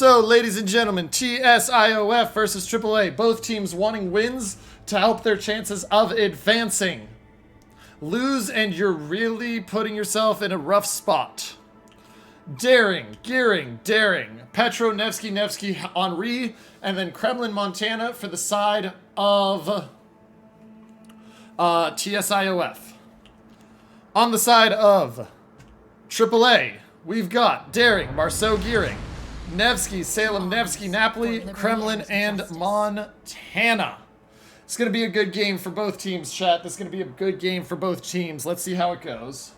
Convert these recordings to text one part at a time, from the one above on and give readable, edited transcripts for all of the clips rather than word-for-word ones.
So, ladies and gentlemen, TSIOF versus AAA. Both teams wanting wins to help their chances of advancing. Lose and you're really putting yourself in a rough spot. Daring, Gearing, Daring, Petro, Nevsky, Nevsky, Henri, and then Kremlin, Montana for the side of TSIOF. On the side of AAA, we've got Daring, Marceau, Gearing, Nevsky, Salem, Nevsky, Napoli, Kremlin, and Montana. It's going to be a good game for both teams, chat. This is going to be a good game for both teams. Let's see how it goes.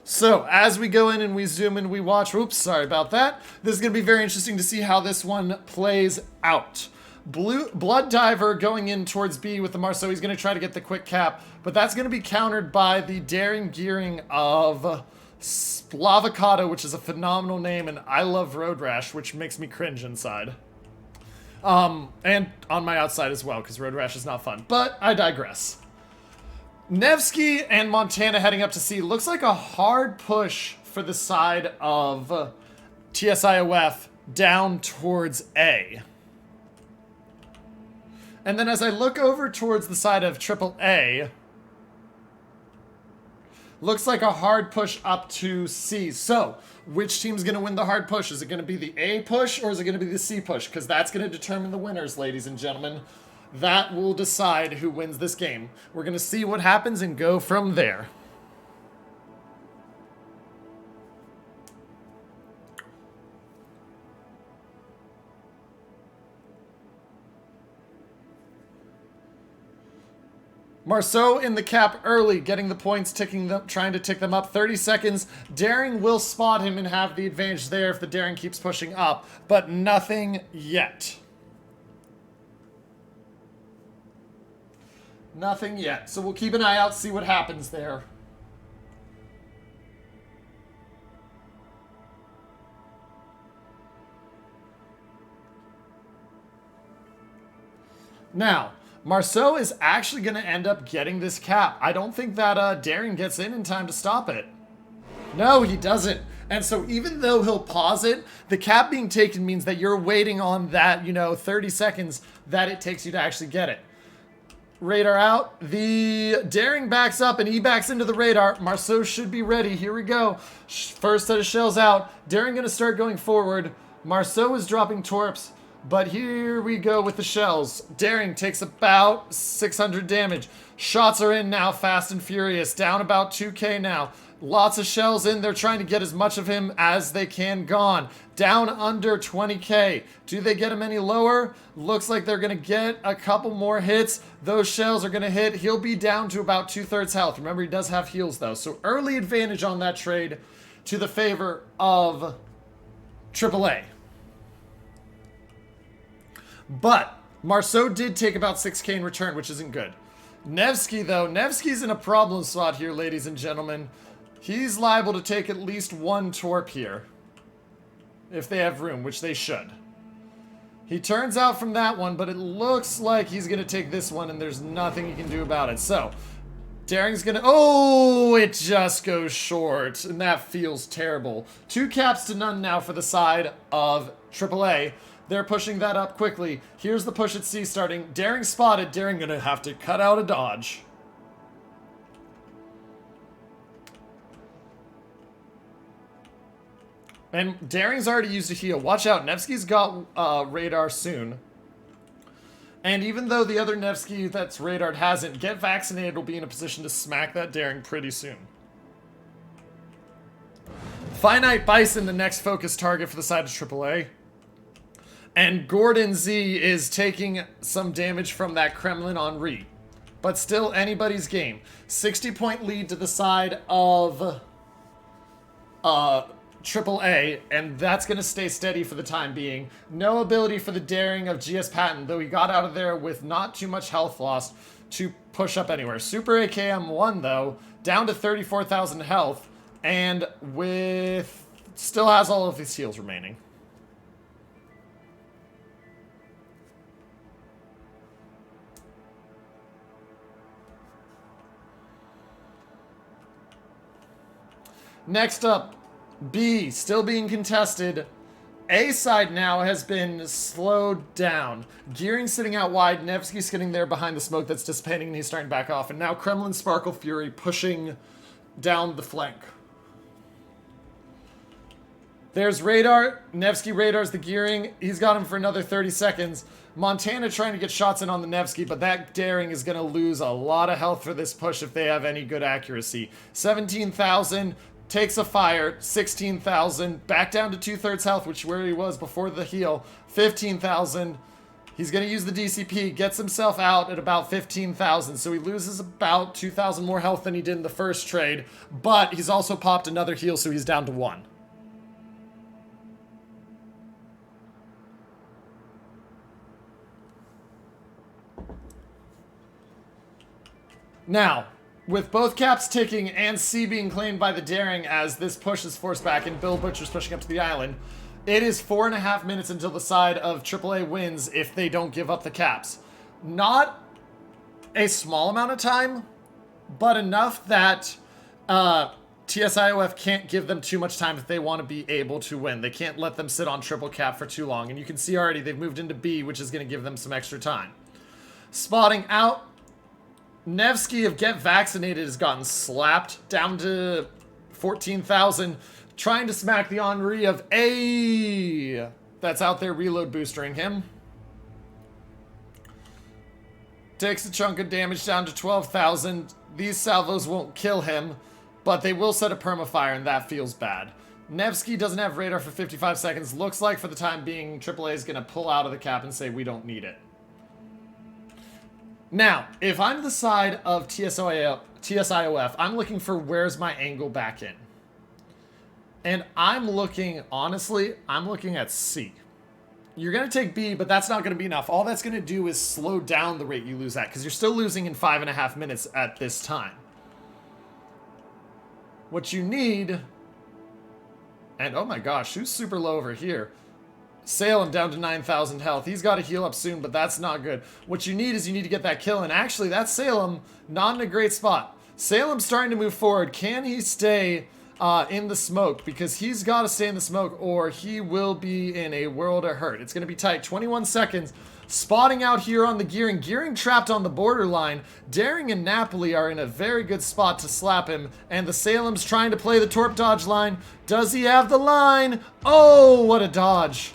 So, as we go in and we zoom and we watch, oops, sorry about that. This is going to be very interesting to see how this one plays out. Blood Diver going in towards B with the Marceau. He's going to try to get the quick cap, but that's going to be countered by the Daring Gearing of Splavocado, which is a phenomenal name, and I love Road Rash, which makes me cringe inside. And on my outside as well, because Road Rash is not fun. But I digress. Nevsky and Montana heading up to C. Looks like a hard push for the side of TSIOF down towards A. And then as I look over towards the side of AAA, looks like a hard push up to C. So, which team's going to win the hard push? Is it going to be the A push or is it going to be the C push? Because that's going to determine the winners, ladies and gentlemen. That will decide who wins this game. We're going to see what happens and go from there. Marceau in the cap early, getting the points, trying to tick them up. 30 seconds. Daring will spot him and have the advantage there if the Daring keeps pushing up, but nothing yet. Nothing yet. So we'll keep an eye out, see what happens there. Now, Marceau is actually going to end up getting this cap. I don't think that Daring gets in time to stop it. No, he doesn't. And so even though he'll pause it, the cap being taken means that you're waiting on that, 30 seconds that it takes you to actually get it. Radar out. The Daring backs up and he backs into the radar. Marceau should be ready. Here we go. First set of shells out. Daring going to start going forward. Marceau is dropping torps. But here we go with the shells. Daring takes about 600 damage. Shots are in now, fast and furious. Down about 2k now. Lots of shells in. They're trying to get as much of him as they can gone. Down under 20k. Do they get him any lower? Looks like they're going to get a couple more hits. Those shells are going to hit. He'll be down to about 2/3 health. Remember, he does have heals, though. So early advantage on that trade to the favor of AAA. But Marceau did take about 6k in return, which isn't good. Nevsky, though. Nevsky's in a problem spot here, ladies and gentlemen. He's liable to take at least one torp here. If they have room, which they should. He turns out from that one, but it looks like he's going to take this one, and there's nothing he can do about it. So, Daring's going to... Oh, it just goes short, and that feels terrible. 2 caps to none now for the side of AAA. They're pushing that up quickly. Here's the push at C starting. Daring spotted. Daring going to have to cut out a dodge. And Daring's already used a heal. Watch out. Nevsky's got radar soon. And even though the other Nevsky that's radared hasn't, get vaccinated will be in a position to smack that Daring pretty soon. Finite Bison, the next focus target for the side of AAA. And Gordon Z is taking some damage from that Kremlin Henri. But still anybody's game. 60-point lead to the side of AAA, and that's going to stay steady for the time being. No ability for the Daring of GS Patton, though he got out of there with not too much health lost to push up anywhere. Super AKM 1, though, down to 34,000 health, and with... still has all of his heals remaining. Next up, B, still being contested. A side now has been slowed down. Gearing sitting out wide. Nevsky's sitting there behind the smoke that's dissipating, and he's starting to back off. And now Kremlin Sparkle Fury pushing down the flank. There's Radar. Nevsky radars the Gearing. He's got him for another 30 seconds. Montana trying to get shots in on the Nevsky, but that Daring is going to lose a lot of health for this push if they have any good accuracy. 17,000. Takes a fire, 16,000, back down to 2/3 health, which where he was before the heal, 15,000. He's going to use the DCP, gets himself out at about 15,000, so he loses about 2,000 more health than he did in the first trade, but he's also popped another heal, so he's down to 1. Now, with both caps ticking and C being claimed by the Daring as this push is forced back and Bill Butcher's pushing up to the island, it is 4.5 minutes until the side of AAA wins if they don't give up the caps. Not a small amount of time, but enough that TSIOF can't give them too much time if they want to be able to win. They can't let them sit on triple cap for too long. And you can see already they've moved into B, which is going to give them some extra time. Spotting out. Nevsky of Get Vaccinated has gotten slapped down to 14,000, trying to smack the Henri of A that's out there reload boostering him. Takes a chunk of damage down to 12,000. These salvos won't kill him, but they will set a permafire, and that feels bad. Nevsky doesn't have radar for 55 seconds. Looks like for the time being, AAA is going to pull out of the cap and say we don't need it. Now, if I'm the side of TSIOF, I'm looking for where's my angle back in. And I'm looking, honestly, I'm looking at C. You're going to take B, but that's not going to be enough. All that's going to do is slow down the rate you lose at, because you're still losing in 5.5 minutes at this time. What you need, and oh my gosh, who's super low over here? Salem down to 9,000 health. He's got to heal up soon, but that's not good. What you need is you need to get that kill, and actually, that's Salem not in a great spot. Salem's starting to move forward. Can he stay in the smoke? Because he's got to stay in the smoke, or he will be in a world of hurt. It's going to be tight. 21 seconds. Spotting out here on the Gearing. Gearing trapped on the borderline. Daring and Napoli are in a very good spot to slap him. And the Salem's trying to play the Torp dodge line. Does he have the line? Oh, what a dodge.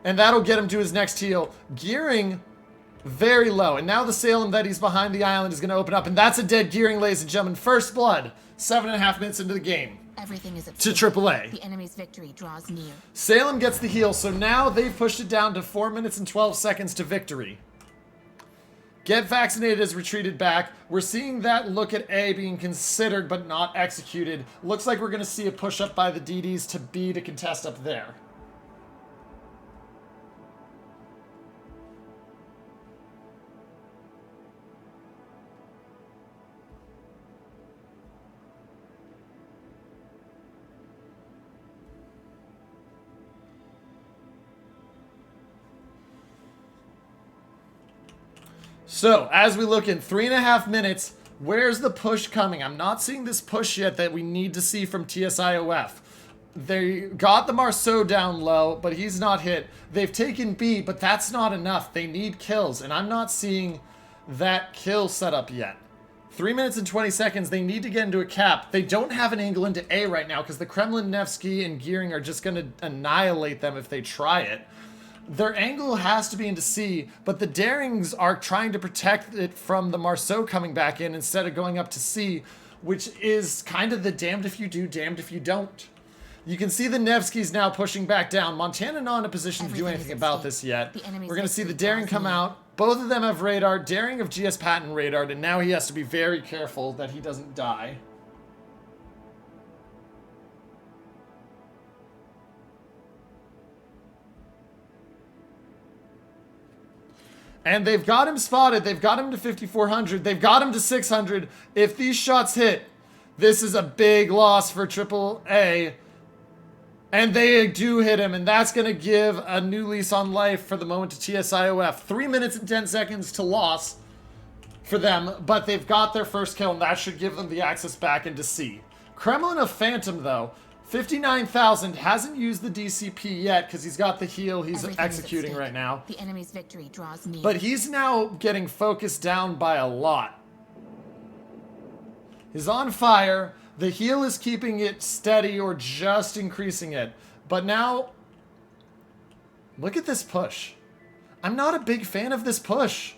And that'll get him to his next heal. Gearing, very low. And now the Salem that he's behind the island is going to open up. And that's a dead Gearing, ladies and gentlemen. First blood. 7.5 minutes into the game. Everything is at to stake. AAA. The enemy's victory draws near. Salem gets the heal. So now they've pushed it down to 4 minutes and 12 seconds to victory. Get Vaccinated has retreated back. We're seeing that look at A being considered but not executed. Looks like we're going to see a push up by the DDs to B to contest up there. So, as we look in 3.5 minutes, where's the push coming? I'm not seeing this push yet that we need to see from TSIOF. They got the Marceau down low, but he's not hit. They've taken B, but that's not enough. They need kills, and I'm not seeing that kill setup yet. 3 minutes and 20 seconds, they need to get into a cap. They don't have an angle into A right now, because the Kremlin, Nevsky, and Gearing are just going to annihilate them if they try it. Their angle has to be into C, but the Darings are trying to protect it from the Marceau coming back in instead of going up to C, which is kind of the damned if you do, damned if you don't. You can see the Nevskys now pushing back down. Montana not in a position to do anything about this yet. We're going to see the Daring come out. Both of them have radar. Daring of GS Patton radared, and now he has to be very careful that he doesn't die. And they've got him spotted. They've got him to 5,400. They've got him to 600. If these shots hit, this is a big loss for AAA. And they do hit him, and that's going to give a new lease on life for the moment to TSIOF. 3 minutes and 10 seconds to loss for them, but they've got their first kill, and that should give them the access back into C. Kremlin of Phantom, though. 59,000, hasn't used the DCP yet because he's got the heal he's Everything is at executing stake. right now. The enemy's victory draws near. But he's now getting focused down by a lot. He's on fire. The heal is keeping it steady or just increasing it. But now, look at this push. I'm not a big fan of this push.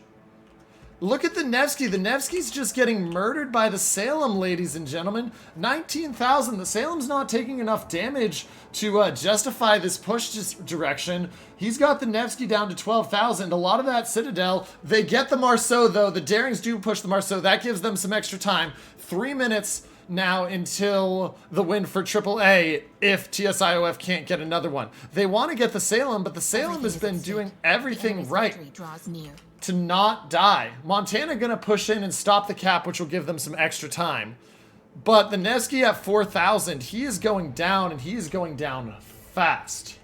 Look at the Nevsky. The Nevsky's just getting murdered by the Salem, ladies and gentlemen. 19,000. The Salem's not taking enough damage to justify this push direction. He's got the Nevsky down to 12,000. A lot of that Citadel. They get the Marceau, though. The Darings do push the Marceau. That gives them some extra time. 3 minutes now until the win for AAA if TSIOF can't get another one. They want to get the Salem, but the Salem has been doing everything right to not die. Montana gonna push in and stop the cap, which will give them some extra time. But the Nevsky at 4,000, he is going down, and he is going down fast.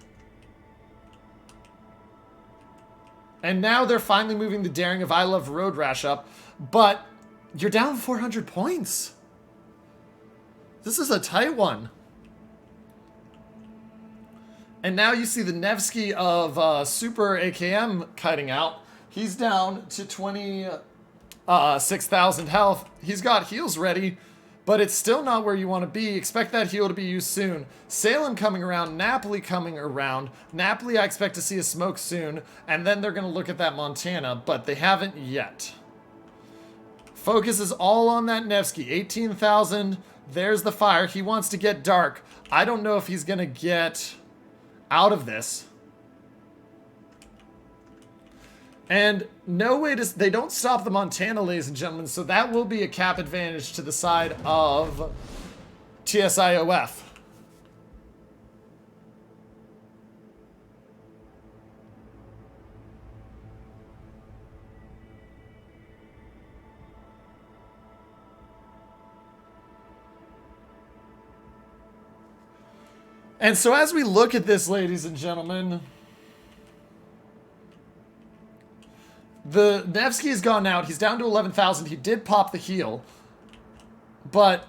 And now they're finally moving the Daring of I Love Road Rash up, but you're down 400 points. This is a tight one. And now you see the Nevsky of Super AKM kiting out. He's down to 26,000 health. He's got heals ready, but it's still not where you want to be. Expect that heal to be used soon. Salem coming around, Napoli coming around. Napoli, I expect to see a smoke soon, and then they're going to look at that Montana, but they haven't yet. Focus is all on that Nevsky. 18,000. There's the fire. He wants to get dark. I don't know if he's going to get out of this. And no way to... They don't stop the Montana, ladies and gentlemen, so that will be a cap advantage to the side of TSIOF. And so as we look at this, ladies and gentlemen, the Nevsky has gone out. He's down to 11,000. He did pop the heal. But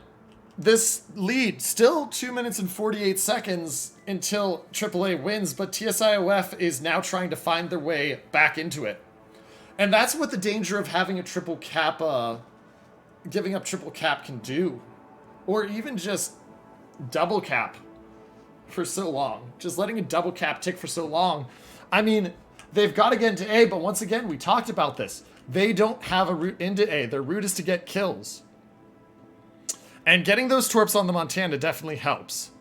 this lead, still 2 minutes and 48 seconds until AAA wins, but TSIOF is now trying to find their way back into it. And that's what the danger of having a triple cap, giving up triple cap can do. Or even just double cap for so long. Just letting a double cap tick for so long. I mean, they've got to get into A, but once again, we talked about this. They don't have a route into A. Their route is to get kills. And getting those torps on the Montana definitely helps.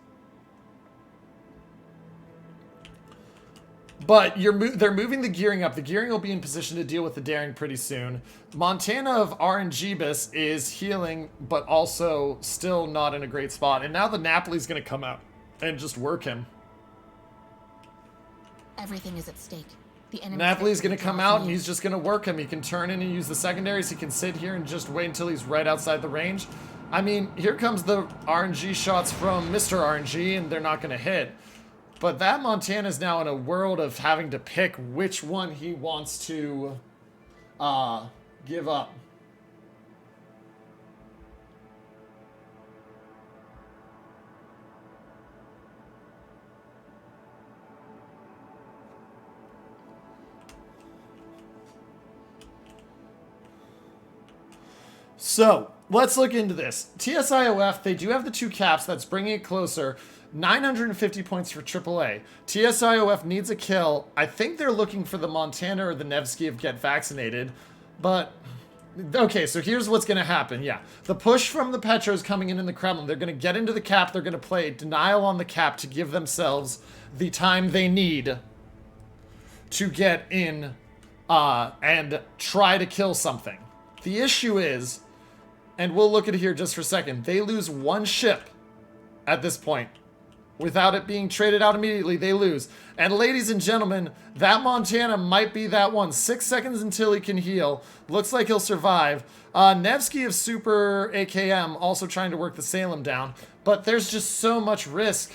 But they're moving the gearing up. The gearing will be in position to deal with the Daring pretty soon. Montana of RNGbus is healing, but also still not in a great spot. And now the Napoli's going to come out and just work him. Everything is at stake. The enemy Napoli's going to come out and he's just going to work him. He can turn in and use the secondaries. He can sit here and just wait until he's right outside the range. I mean, here comes the RNG shots from Mr. RNG, and they're not going to hit. But that Montana is now in a world of having to pick which one he wants to give up. So, let's look into this. TSIOF, they do have the 2 caps. That's bringing it closer. 950 points for AAA. TSIOF needs a kill. I think they're looking for the Montana or the Nevsky of Get Vaccinated. But, okay, so here's what's going to happen. Yeah, the push from the Petros coming in the Kremlin. They're going to get into the cap. They're going to play denial on the cap to give themselves the time they need to get in and try to kill something. The issue is, and we'll look at it here just for a second, they lose 1 ship at this point. Without it being traded out immediately, they lose. And ladies and gentlemen, that Montana might be that one. 6 seconds until he can heal. Looks like he'll survive. Nevsky of Super AKM also trying to work the Salem down. But there's just so much risk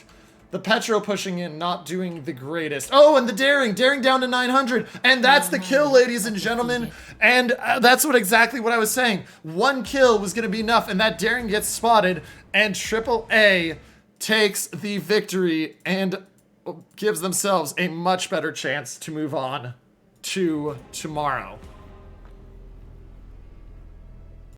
The Petro pushing in, not doing the greatest. Oh, and the Daring down to 900. And that's the kill, ladies and gentlemen. And that's exactly what I was saying. One kill was going to be enough, and that Daring gets spotted, and AAA takes the victory and gives themselves a much better chance to move on to tomorrow.